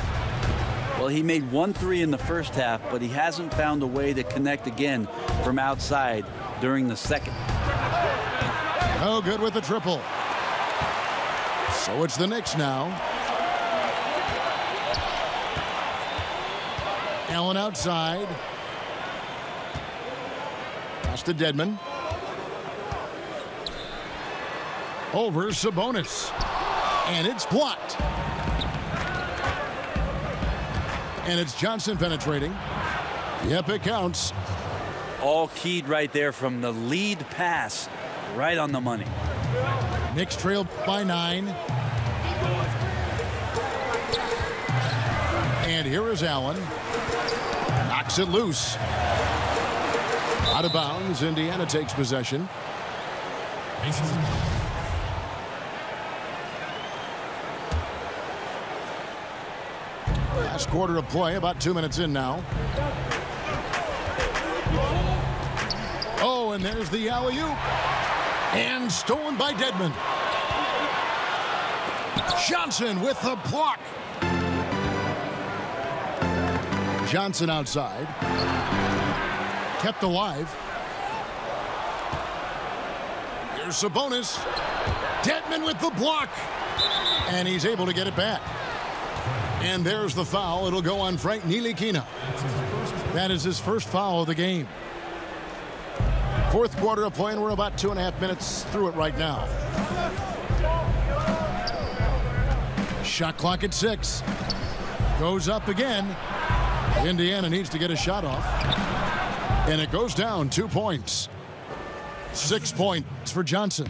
Well, he made 1 3 in the first half, but he hasn't found a way to connect again from outside during the second. No good with the triple. So it's the Knicks now. Allen outside. Pass to Dedmon. Over Sabonis. And it's blocked. And it's Johnson penetrating. Yep, it counts. All keyed right there from the lead pass. Right on the money. Knicks trail by 9. And here is Allen. Knocks it loose. Out of bounds. Indiana takes possession. Last quarter of play, about 2 minutes in now. Oh, and there's the alley-oop. And stolen by Dedmon. Johnson with the block. Johnson outside. Kept alive. Here's Sabonis. Dedmon with the block. And he's able to get it back. And there's the foul. It'll go on Frank Ntilikina. That is his first foul of the game. Fourth quarter of play, and we're about 2.5 minutes through it right now. Shot clock at 6. Goes up again. Indiana needs to get a shot off. And it goes down 2 points. 6 points for Johnson.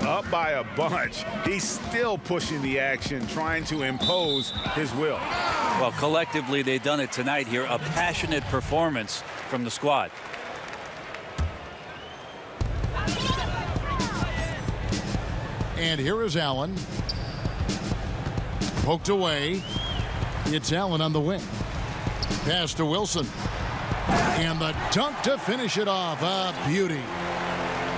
Up by a bunch. He's still pushing the action, trying to impose his will. Well, collectively, they've done it tonight here. A passionate performance from the squad. And here is Allen. Poked away. It's Allen on the wing. Pass to Wilson. And the dunk to finish it off. A beauty.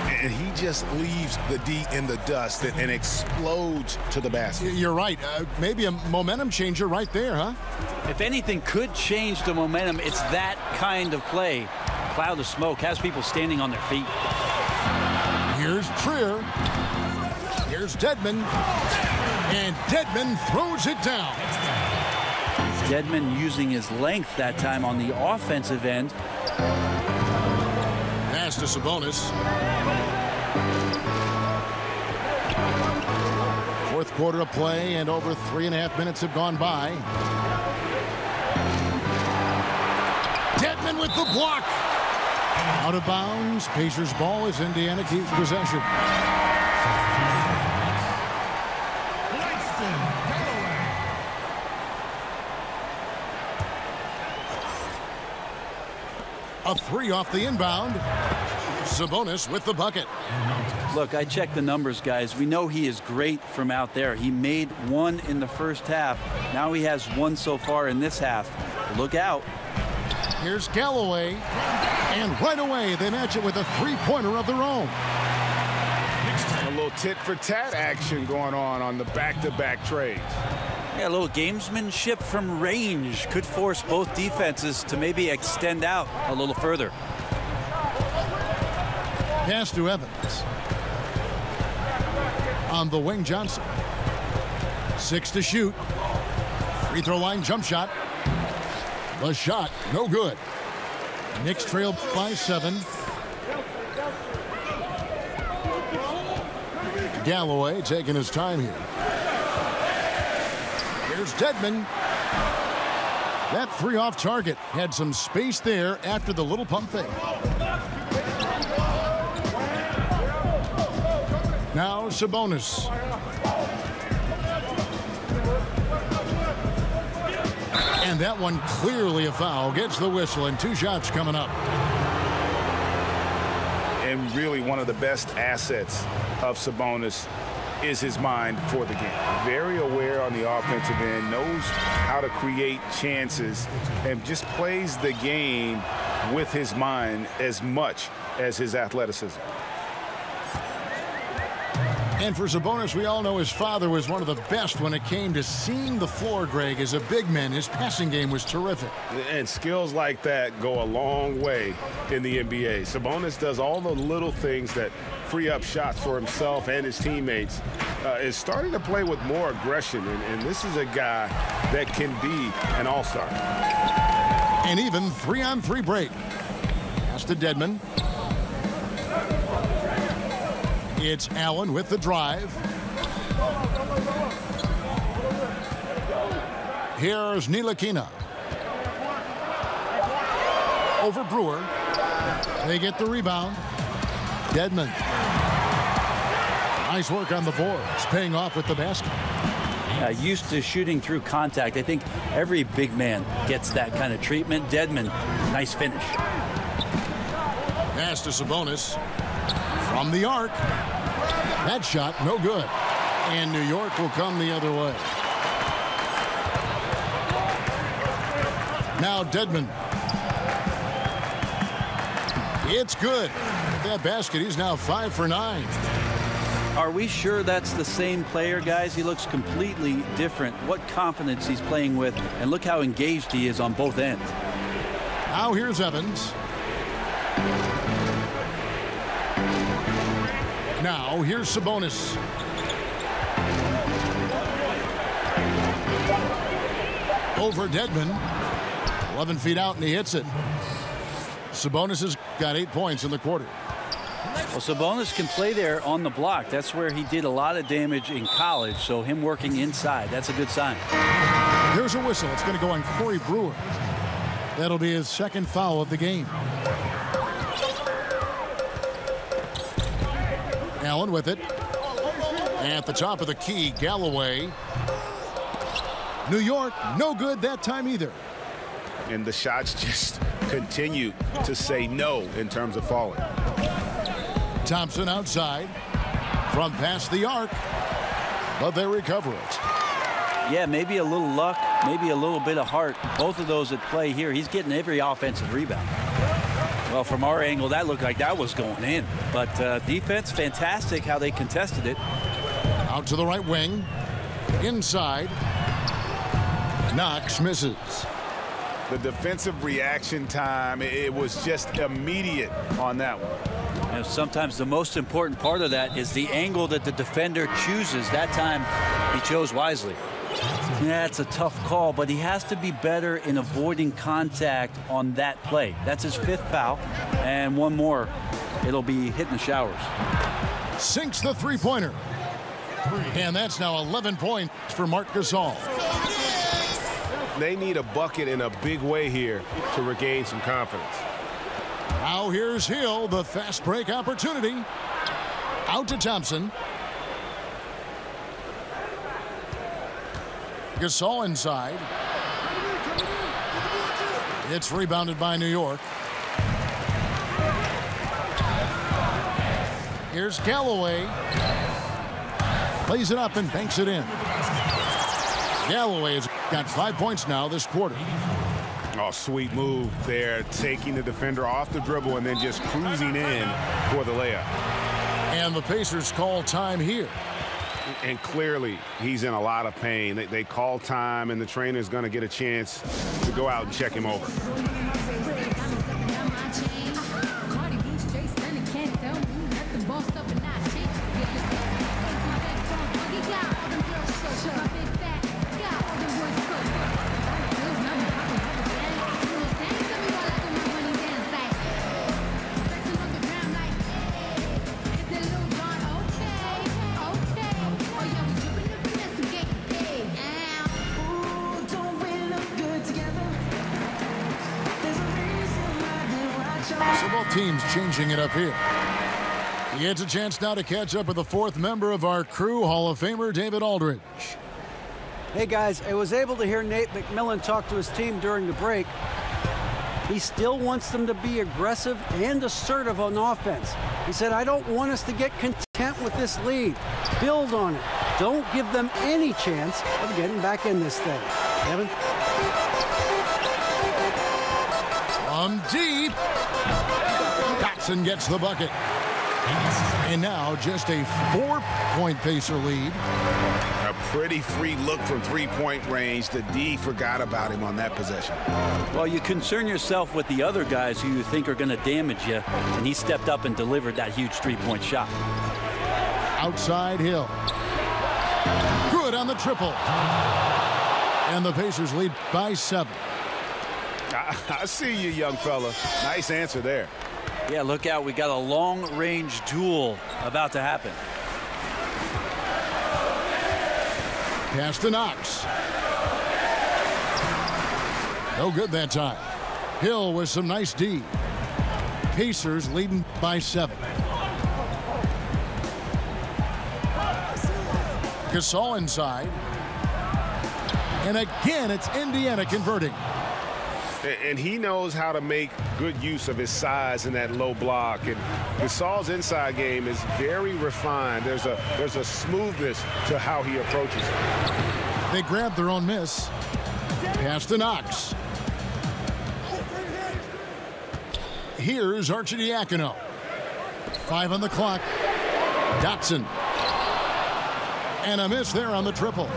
And he just leaves the D in the dust and explodes to the basket. You're right. Maybe a momentum changer right there, huh? If anything could change the momentum, it's that kind of play. Cloud of smoke has people standing on their feet. Here's Trier. Here's Dedmon. And Dedmon throws it down. Dedmon using his length that time on the offensive end. Pass to Sabonis. Fourth quarter of play, and over 3.5 minutes have gone by. Dedmon with the block. Out of bounds. Pacers ball as Indiana keeps possession. A 3 off the inbound. Sabonis with the bucket. Look, I checked the numbers, guys. We know he is great from out there. He made 1 in the first half. Now he has 1 so far in this half. Look out. Here's Galloway. And right away, they match it with a 3-pointer of their own. A little tit-for-tat action going on the back-to-back trades. Yeah, a little gamesmanship from range could force both defenses to maybe extend out a little further. Pass to Evans. On the wing, Johnson. 6 to shoot. Free throw line jump shot. The shot, no good. Knicks trail by 7. Galloway taking his time here. Here's Dedmon. That 3 off target. Had some space there after the little pump fake. Now Sabonis. And that one clearly a foul. Gets the whistle, and 2 shots coming up. And really one of the best assets of Sabonis is his mind for the game. Very aware on the offensive end, knows how to create chances, and just plays the game with his mind as much as his athleticism. And for Sabonis, we all know his father was one of the best when it came to seeing the floor, Greg. As a big man, his passing game was terrific. And skills like that go a long way in the NBA. Sabonis does all the little things that free up shots for himself and his teammates. Is starting to play with more aggression, and this is a guy that can be an all-star. An even 3-on-3 break. Pass to Dedmon. It's Allen with the drive. Here's Ntilikina. Over Brewer. They get the rebound. Dedmon. Nice work on the boards, paying off with the basket. Used to shooting through contact. I think every big man gets that kind of treatment. Dedmon, nice finish. Pass to Sabonis. From the arc. That shot, no good. And New York will come the other way. Now Dedmon. It's good. With that basket, he's now 5 for 9. Are we sure that's the same player, guys? He looks completely different. What confidence he's playing with, and look how engaged he is on both ends. Now here's Evans. Now here's Sabonis. Over Dedmon. 11 feet out, and he hits it. Sabonis has got 8 points in the quarter. Well, Sabonis can play there on the block. That's where he did a lot of damage in college, so him working inside, that's a good sign. Here's a whistle. It's going to go on Corey Brewer. That'll be his second foul of the game. Allen with it. At the top of the key, Galloway. New York, no good that time either. And the shots just continue to say no in terms of falling. Thompson outside from past the arc, but they recover it. Yeah, maybe a little luck, maybe a little bit of heart. Both of those at play here. He's getting every offensive rebound. Well, from our angle, that looked like that was going in. But defense, fantastic how they contested it. Out to the right wing. Inside. Knox misses. The defensive reaction time, it was just immediate on that one. You know, sometimes the most important part of that is the angle that the defender chooses. That time, he chose wisely. Yeah, it's a tough call, but he has to be better in avoiding contact on that play. That's his 5th foul, and one more. It'll be hitting the showers. Sinks the three-pointer. And that's now 11 points for Marc Gasol. They need a bucket in a big way here to regain some confidence. Now here's Hill, the fast break opportunity. Out to Thompson. Gasol inside. It's rebounded by New York. Here's Galloway. Plays it up and banks it in. Galloway has got 5 points now this quarter. Oh, sweet move there, taking the defender off the dribble and then just cruising in for the layup. And the Pacers call time here. And clearly, he's in a lot of pain. They call time, and the trainer's going to get a chance to go out and check him over. Teams changing it up here. He gets a chance now to catch up with the 4th member of our crew, Hall of Famer David Aldridge. Hey guys, I was able to hear Nate McMillan talk to his team during the break. He still wants them to be aggressive and assertive on offense. He said, I don't want us to get content with this lead. Build on it. Don't give them any chance of getting back in this thing. Evan? From deep. Dotson gets the bucket. And now just a 4-point Pacer lead. A pretty free look from three-point range. The D forgot about him on that possession. Well, you concern yourself with the other guys who you think are going to damage you, and he stepped up and delivered that huge three-point shot. Outside Hill. Good on the triple. And the Pacers lead by 7. I see you, young fella. Nice answer there. Yeah, look out. We got a long-range duel about to happen. Pass to Knox. No good that time. Hill with some nice D. Pacers leading by 7. Gasol inside. And again, it's Indiana converting. And he knows how to make good use of his size in that low block. And Gasol's inside game is very refined. There's a smoothness to how he approaches it. They grab their own miss. Pass to Knox. Here's Arcidiacono. 5 on the clock. Dotson. And a miss there on the triple.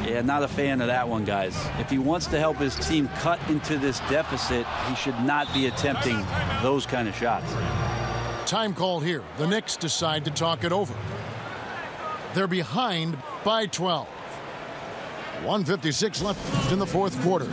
Yeah, not a fan of that one, guys. If he wants to help his team cut into this deficit, he should not be attempting those kind of shots. Time call here. The Knicks decide to talk it over. They're behind by 12. 1:56 left in the fourth quarter.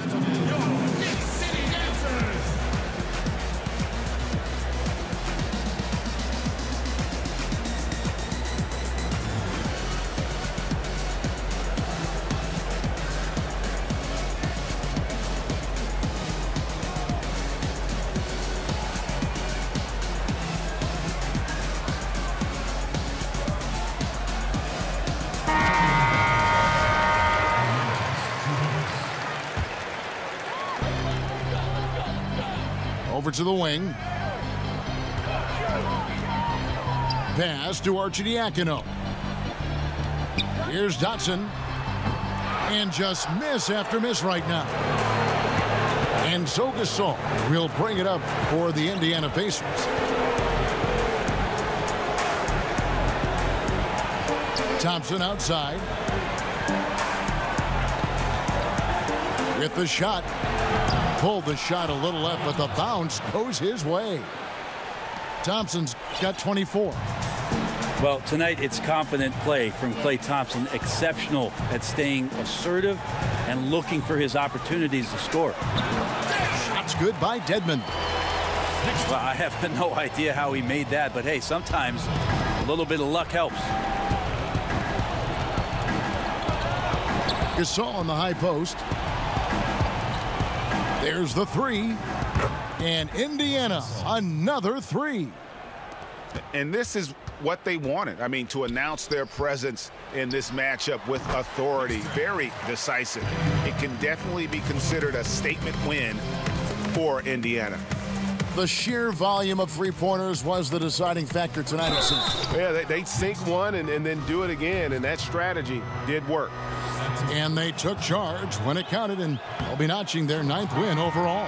Over to the wing. Pass to Arcidiacono. Here's Dotson. And just miss after miss right now. And so Gasol will bring it up for the Indiana Pacers. Thompson outside. With the shot. Pulled the shot a little left, but the bounce goes his way. Thompson's got 24. Well, tonight it's confident play from Klay Thompson. Exceptional at staying assertive and looking for his opportunities to score. Shot's good by Dedmon. Well, I have no idea how he made that, but hey, sometimes a little bit of luck helps. Gasol on the high post. There's the three. And Indiana, another three. And this is what they wanted. I mean, to announce their presence in this matchup with authority. Very decisive. It can definitely be considered a statement win for Indiana. The sheer volume of three-pointers was the deciding factor tonight, it seems. Yeah, they sink one and then do it again, and that strategy did work. And they took charge when it counted, and they'll be notching their 9th win overall.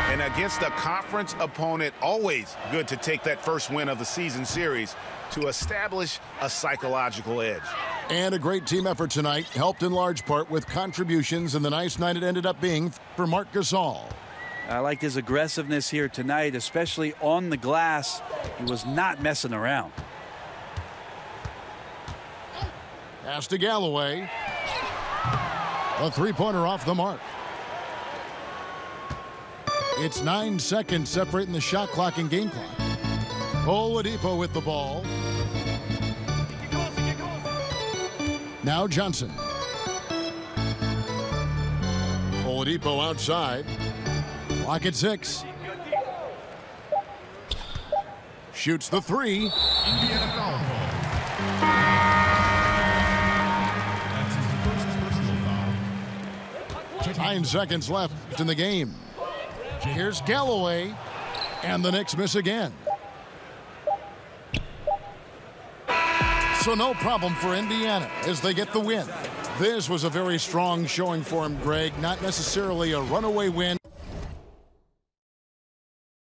And against a conference opponent, always good to take that first win of the season series to establish a psychological edge. And a great team effort tonight, helped in large part with contributions, and the nice night it ended up being for Marc Gasol. I liked his aggressiveness here tonight, especially on the glass. He was not messing around. Pass to Galloway. A three-pointer off the mark. It's 9 seconds separating the shot clock and game clock. Oladipo with the ball. Now Johnson. Oladipo outside. Clock at 6. Shoots the three. 9 seconds left in the game. Here's Galloway, and the Knicks miss again. So no problem for Indiana as they get the win. This was a very strong showing for him, Greg. Not necessarily a runaway win.